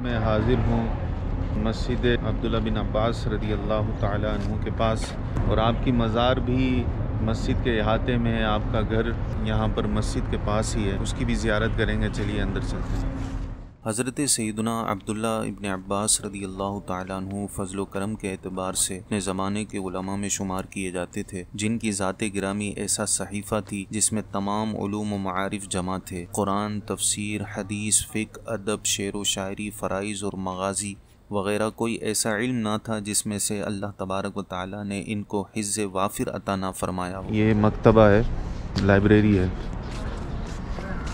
میں حاضر ہوں مسجد عبداللہ بن عباس رضی اللہ تعالیٰ عنہ کے پاس، اور آپ کی مزار بھی مسجد کے احاطے میں ہے، آپ کا گھر یہاں پر مسجد کے پاس ہی ہے، اس کی بھی زیارت کریں گے۔ چلیے اندر چلتے ہیں۔ حضرت سیدنا عبداللہ ابن عباس رضی اللہ تعالیٰ عنہ فضل و کرم کے اعتبار سے اپنے زمانے کے علماء میں شمار کیے جاتے تھے، جن کی ذات گرامی ایسا صحیفہ تھی جس میں تمام علوم و معارف جمع تھے۔ قرآن، تفسیر، حدیث، فقہ، ادب، شعر و شاعری، فرائض اور مغازی وغیرہ کوئی ایسا علم نہ تھا جس میں سے اللہ تبارک و تعالیٰ نے ان کو حفظ وافر عطا نہ فرمایا ہو۔ یہ مکتبہ ہے، لائبریری ہے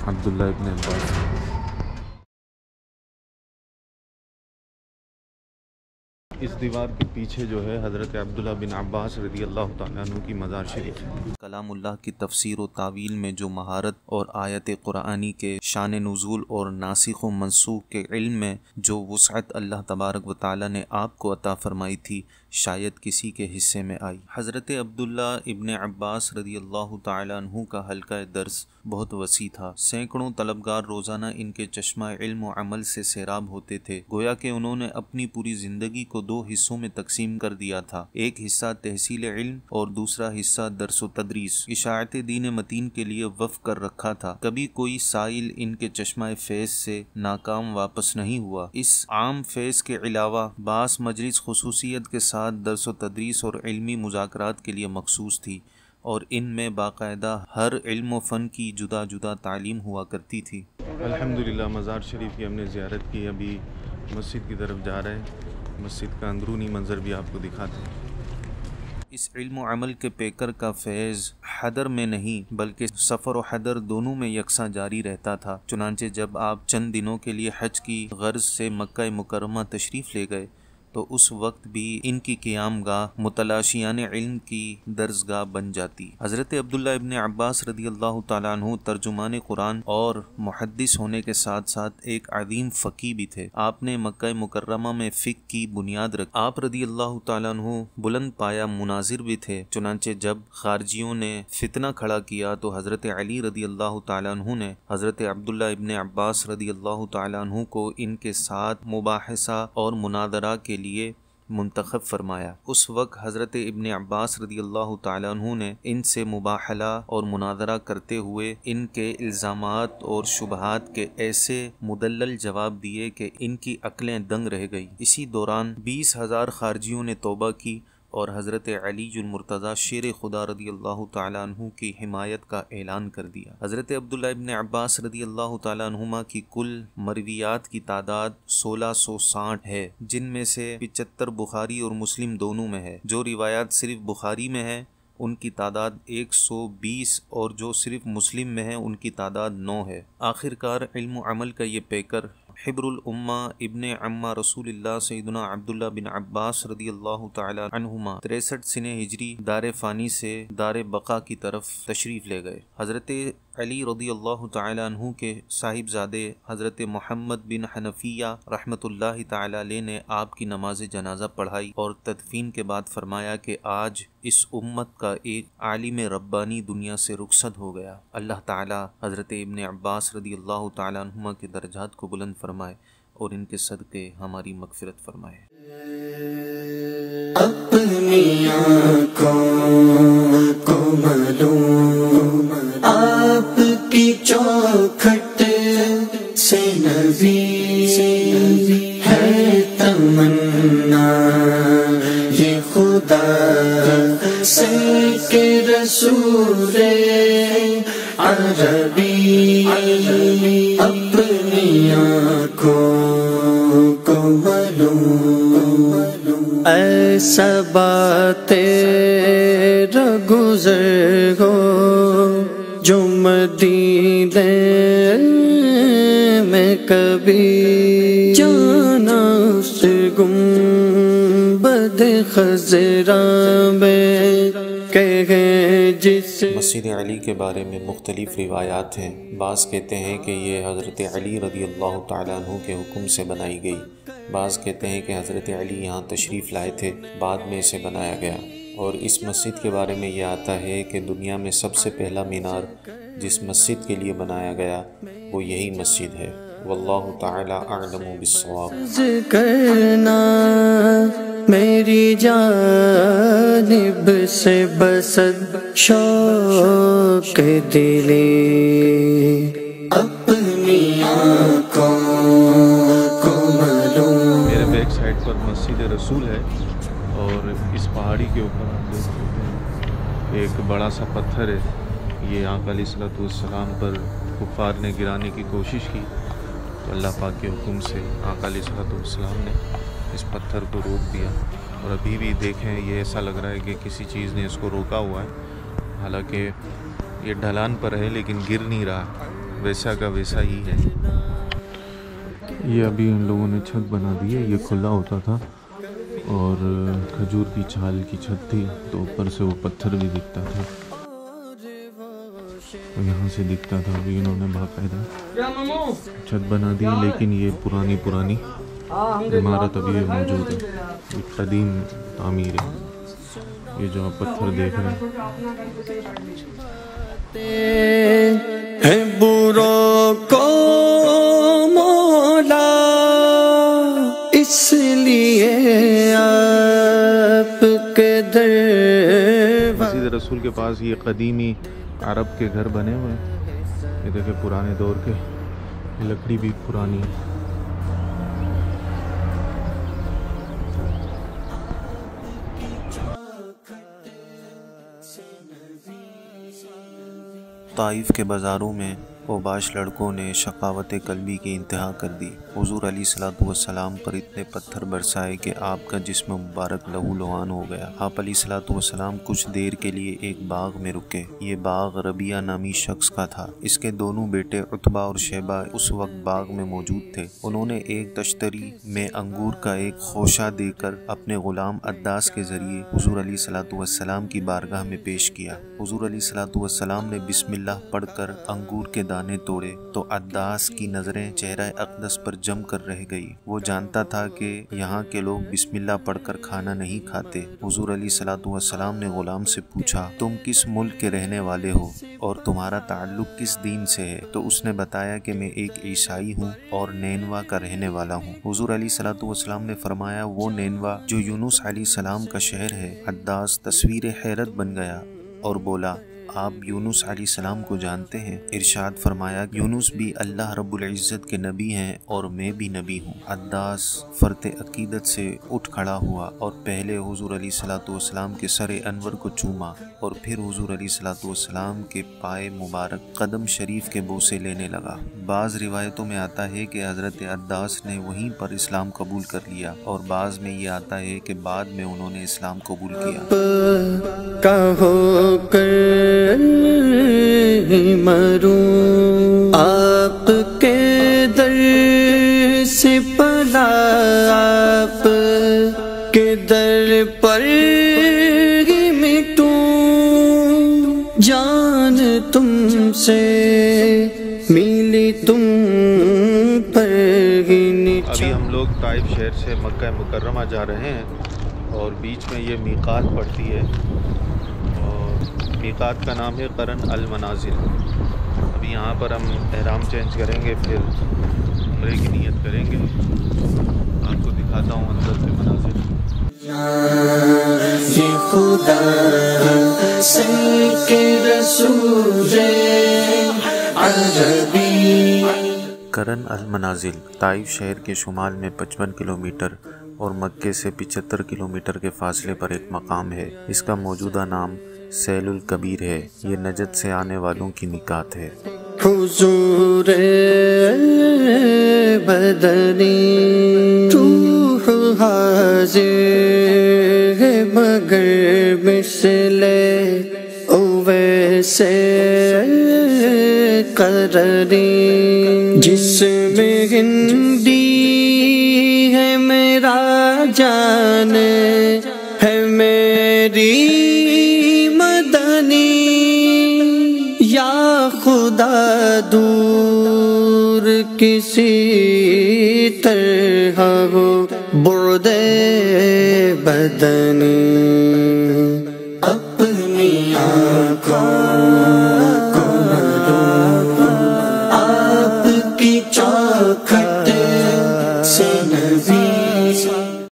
عبداللہ ابن عباس۔ اس دیوار کے پیچھے جو ہے حضرت عبداللہ بن عباس رضی اللہ تعالیٰ عنہ کی مزار شریف ہے۔ کلام اللہ کی تفسیر و تعویل میں جو مہارت اور آیت قرآنی کے شان نزول اور ناسخ و منسوخ کے علم میں جو وسعت اللہ تبارک و تعالیٰ نے آپ کو عطا فرمائی تھی، شاید کسی کے حصے میں آئی۔ حضرت عبداللہ ابن عباس رضی اللہ تعالیٰ عنہ کا حلقہ درس بہت وسیع تھا۔ سینکڑوں طلبگار روزانہ ان کے چشمہ علم و عمل سے سیراب ہوتے تھے، گویا کہ انہوں نے اپنی پوری زندگی کو دو حصوں میں تقسیم کر دیا تھا، ایک حصہ تحصیل علم اور دوسرا حصہ درس و تدریس۔ اشاعت دین متین کے لیے وقف کر رکھا تھا۔ کبھی کوئی سائل ان کے چشمہ فیض سے ناکام واپس نہیں ہوا۔ اس عام فیض کے علاوہ بعض مجلس خصوصیت کے ساتھ درس و تدریس اور علمی مذاکرات کے لیے مخصوص تھی، اور ان میں باقاعدہ ہر علم و فن کی جدا جدا تعلیم ہوا کرتی تھی۔ الحمدللہ مزار شریف کی ہم نے زیارت کی، ابھی مسجد کی طرف جا رہے ہیں۔ مسجد کا اندرونی منظر بھی آپ کو دکھاتے ہیں۔ اس علم و عمل کے پیکر کا فیض حضر میں نہیں بلکہ سفر و حضر دونوں میں یکساں جاری رہتا تھا۔ چنانچہ جب آپ چند دنوں کے لیے حج کی غرض سے مکہ مکرمہ تشریف لے گئے تو اس وقت بھی ان کی قیام گاہ متلاشیان علم کی درسگاہ بن جاتی۔ حضرت عبداللہ ابن عباس رضی اللہ تعالیٰ عنہ ترجمان قرآن اور محدث ہونے کے ساتھ ساتھ ایک عظیم فقیہ بھی تھے۔ آپ نے مکہ مکرمہ میں فقہ کی بنیاد رکھی۔ آپ رضی اللہ تعالیٰ عنہ بلند پایا مناظر بھی تھے، چنانچہ جب خارجیوں نے فتنہ کھڑا کیا تو حضرت علی رضی اللہ تعالیٰ عنہ نے حضرت عبداللہ ابن عباس رضی اللہ تعالیٰ عنہ کو ان کے ساتھ مباحثہ اور مناظرہ کے لیے منتخب فرمایا۔ اس وقت حضرت ابن عباس رضی اللہ تعالیٰ عنہ نے ان سے مباحلہ اور مناظرہ کرتے ہوئے ان کے الزامات اور شبہات کے ایسے مدلل جواب دیے کہ ان کی عقلیں دنگ رہ گئی۔ اسی دوران 20,000 خارجیوں نے توبہ کی اور حضرت علی المرتضیٰ شیر خدا رضی اللہ تعالیٰ عنہ کی حمایت کا اعلان کر دیا۔ حضرت عبداللہ ابن عباس رضی اللہ تعالیٰ عنہما کی کل مرویات کی تعداد 1660 ہے، جن میں سے 75 بخاری اور مسلم دونوں میں ہے۔ جو روایات صرف بخاری میں ہے ان کی تعداد 120 اور جو صرف مسلم میں ہے ان کی تعداد 9 ہے۔ آخرکار علم و عمل کا یہ پیکر حبر الامہ ابن عمہ رسول اللہ سیدنا عبداللہ بن عباس رضی اللہ تعالی عنہما 63 سنہ ہجری دار فانی سے دار بقا کی طرف تشریف لے گئے۔ حضرت علی رضی اللہ تعالی عنہ کے صاحبزادے حضرت محمد بن حنفیہ رحمۃ اللہ تعالی علیہ نے آپ کی نماز جنازہ پڑھائی اور تدفین کے بعد فرمایا کہ آج اس امت کا ایک عالم ربانی دنیا سے رخصت ہو گیا۔ اللہ تعالی حضرت ابن عباس رضی اللہ تعالی عنہما کے درجات کو بلند فرمائے اور ان کے صدقے ہماری مغفرت فرمائے۔ اپنی آنکھوں کو ملوں آپ کی چوکھٹ سے نظیر ہے تمنا یہ خدا سے کہ رسول عربی اپنی آنکھوں کو ملوں ایسا بات تیرا گزر ہو جو مدینے میں کبھی جانا اس گنبد خضرا میں کہے جس۔ مسجد علی کے بارے میں مختلف روایات ہیں۔ بعض کہتے ہیں کہ یہ حضرت علی رضی اللہ تعالیٰ عنہ کے حکم سے بنائی گئی، بعض کہتے ہیں کہ حضرت علی یہاں تشریف لائے تھے، بعد میں اسے بنایا گیا۔ اور اس مسجد کے بارے میں یہ آتا ہے کہ دنیا میں سب سے پہلا مینار جس مسجد کے لیے بنایا گیا وہ یہی مسجد ہے۔ واللہ تعالی اعلم بالصواب۔ کرنا میری جانب سے بسد شوق دلی اپنی آنکھوں کو معلوم۔ میرے بیک سائڈ پر مسجد رسول ہے اور اس پہاڑی کے اوپر آپ دیکھ سکتے ہیں ایک بڑا سا پتھر ہے۔ یہ آقا علیہ الصلوۃ والسلام پر کفار نے گرانے کی کوشش کی تو اللہ پاک کے حکم سے آقا علیہ الصلوۃ والسلام نے اس پتھر کو روک دیا، اور ابھی بھی دیکھیں یہ ایسا لگ رہا ہے کہ کسی چیز نے اس کو روکا ہوا ہے، حالانکہ یہ ڈھلان پر ہے لیکن گر نہیں رہا، ویسا کا ویسا ہی ہے۔ یہ ابھی ان لوگوں نے چھت بنا دی ہے، یہ کھلا ہوتا تھا اور کھجور کی چھال کی چھت تھی تو اوپر سے وہ پتھر بھی دکھتا تھا، یہاں سے دکھتا تھا۔ ابھی انہوں نے باقاعدہ چھت بنا دی لیکن یہ پرانی عمارت ابھی بھی موجود ہے، یہ قدیم تعمیر ہے۔ یہ جو آپ پتھر دیکھ رہے ہیں بروں کو مولا اس لیے آپ کے در مسجد رسول کے پاس یہ قدیمی عرب کے گھر بنے ہوئے ہیں، یہ دیکھیں پرانے دور کے، لکڑی بھی پرانی ہے۔ طائف کے بازاروں میں اوباش لڑکوں نے شقاوت قلبی کی انتہا کر دی۔ حضور علیہ الصلوۃ والسلام پر اتنے پتھر برسائے کہ آپ کا جسم مبارک لہو لہان ہو گیا۔ آپ علیہ الصلوۃ والسلام کچھ دیر کے لیے ایک باغ میں رکے۔ یہ باغ ربیعہ نامی شخص کا تھا۔ اس کے دونوں بیٹے عتبہ اور شیبہ اس وقت باغ میں موجود تھے۔ انہوں نے ایک تشتری میں انگور کا ایک خوشہ دے کر اپنے غلام عداس کے ذریعے حضور علیہ الصلوۃ والسلام کی بارگاہ میں پیش کیا۔ حضور علیہ الصلوۃ والسلام نے بسم اللہ پڑھ کر انگور کے دانے توڑے تو عداس کی نظریں چہرہ اقدس پر جم کر رہ گئی۔ وہ جانتا تھا کہ یہاں کے لوگ بسم اللہ پڑھ کر کھانا نہیں کھاتے۔ حضور علیہ الصلوۃ والسلام نے غلام سے پوچھا، تم کس ملک کے رہنے والے ہو اور تمہارا تعلق کس دین سے ہے؟ تو اس نے بتایا کہ میں ایک عیسائی ہوں اور نینوا کا رہنے والا ہوں۔ حضور علیہ الصلوۃ والسلام نے فرمایا، وہ نینوا جو یونس علیہ السلام کا شہر ہے۔ عداس تصویر حیرت بن گیا اور بولا، آپ یونس علیہ السلام کو جانتے ہیں؟ ارشاد فرمایا، یونس بھی اللہ رب العزت کے نبی ہیں اور میں بھی نبی ہوں۔ عداس فرط عقیدت سے اٹھ کھڑا ہوا اور پہلے حضور علیہ الصلوۃ والسلام کے سر انور کو چوما اور پھر حضور علیہ الصلوۃ والسلام کے پائے مبارک قدم شریف کے بوسے لینے لگا۔ بعض روایتوں میں آتا ہے کہ حضرت عداس نے وہیں پر اسلام قبول کر لیا اور بعض میں یہ آتا ہے کہ بعد میں انہوں نے اسلام قبول کیا۔ مروں آپ کے در سے پلا، آپ کے در پر ہی مٹوں، جان تم سے ملی تم پر ہی نچا۔ ابھی ہم لوگ طائف شہر سے مکہ مکرمہ جا رہے ہیں اور بیچ میں یہ میقات پڑتی ہے اور میقات کا نام ہے قرن المنازل۔ ابھی یہاں پر ہم احرام چینج کریں گے، پھر عمرے کی نیت کریں گے۔ آپ کو دکھاتا ہوں اندر کے مناظر۔ یہ خدا سے کے رسول عربی۔ قرن المنازل طائف شہر کے شمال میں 55 کلومیٹر اور مکے سے 75 کلومیٹر کے فاصلے پر ایک مقام ہے۔ اس کا موجودہ نام سیل الکبیر ہے۔ یہ نجد سے آنے والوں کی میقات ہے۔ حضور بدنی روح حاضر ہے مگر مثل اویسے قرنی، جسم ہندی ہے میرا جان ہے میری مدنی، یا خدا دور کسی طرح ہو بعد بدنی، اپنی آنکھوں کو آپ کی چاک نبی